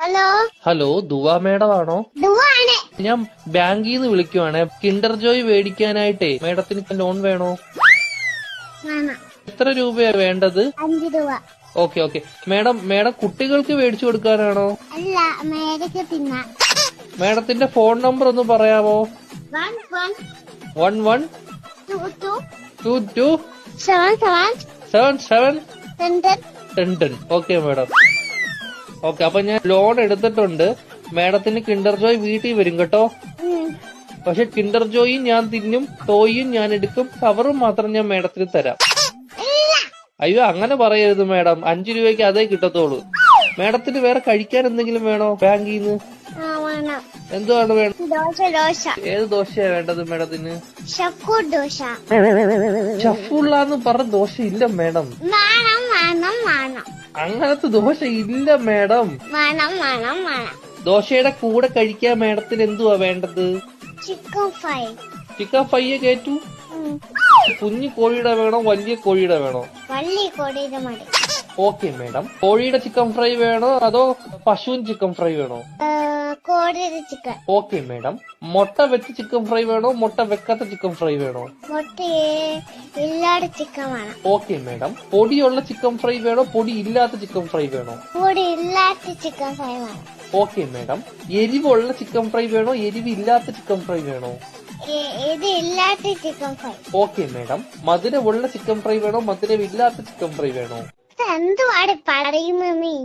Hello hello ദുവ madam ആണോ? ദുവാണ്. ഞാൻ ബാങ്കിൽ നിന്ന് വിളിക്കുവാണ്. കിൻഡർ ജോയ് മേടിക്കാനായിട്ടേ മേഡത്തിന് ലോൺ വേണോ? വേണം. എത്ര രൂപയാ വേണ്ടത്? 5 രൂപ. ഓക്കെ മേഡം കുട്ടികൾക്ക് മേടിച്ചു കൊടുക്കാനാണോ? അല്ല, മേടിക്ക് തിന്നാൻ. മേഡത്തിന്റെ ഫോൺ നമ്പർ ഒന്ന് പറയാമോ? 1122 112277 10. Okay madam. ഓക്കെ, അപ്പൊ ഞാൻ ലോൺ എടുത്തിട്ടുണ്ട്. മേഡത്തിന് കിൻഡർ ജോയ് വീട്ടിൽ വരും കേട്ടോ. പക്ഷെ കിൻഡർ ജോയും ഞാൻ തിന്നും, ടോയും ഞാൻ എടുക്കും, കവറും മാത്രം ഞാൻ മേഡത്തിന് തരാം. അയ്യോ അങ്ങനെ പറയരുത് മേഡം, 5 രൂപയ്ക്ക് അതേ കിട്ടത്തോളൂ. മേഡത്തിന് വേറെ കഴിക്കാൻ എന്തെങ്കിലും വേണോ ബാങ്കിൽ നിന്ന്? എന്തുവാണ് വേണം? ദോശ. ഏത് ദോശയാ വേണ്ടത് മേഡത്തിന്? ഷക്കൂർ ദോശ. ഷഫുള്ളാന്ന് പറഞ്ഞ ദോശ ഇല്ല മേഡം. വേണം. അങ്ങനത്തെ ദോശ ഇല്ല മേഡം. വേണം. ദോശയുടെ കൂടെ കഴിക്കാൻ മേഡത്തിന് എന്തുവാ വേണ്ടത്? Chicken fry. ചിക്കൻ ഫ്രൈയെ കേറ്റു. കുഞ്ഞു കോഴിയുടെ വേണോ വലിയ കോഴിയുടെ വേണോ? വലിയ കോഴിയുടെ മതി. Okay madam. കോഴിയുടെ ചിക്കൻ ഫ്രൈ വേണോ അതോ പശുവിൻ ചിക്കൻ ഫ്രൈ വേണോ? കോഴിയുടെ ചിക്കൻ. Okay madam. മുട്ട വെച്ച് ചിക്കൻ ഫ്രൈ വേണോ മുട്ട വെക്കാത്ത ചിക്കൻ ഫ്രൈ വേണോ? മുട്ട ഇല്ലാത്ത ചിക്കൻ വേണം. Okay madam. പൊടിയുള്ള ചിക്കൻ ഫ്രൈ വേണോ പൊടി ഇല്ലാത്ത ചിക്കൻ ഫ്രൈ വേണോ? പൊടി ഇല്ലാത്ത ചിക്കൻ ഫ്രൈ വേണം. Okay madam. എരിവുള്ള ചിക്കൻ ഫ്രൈ വേണോ എരിവില്ലാത്ത ചിക്കൻ ഫ്രൈ വേണോ? ഇത് ഇല്ലാത്ത ചിക്കൻ ഫ്രൈ. Okay madam. മധുരമുള്ള ചിക്കൻ ഫ്രൈ വേണോ മധുരമില്ലാത്ത ചിക്കൻ ഫ്രൈ വേണോ? എന്തുവാണ് പറയുന്നത് നീ?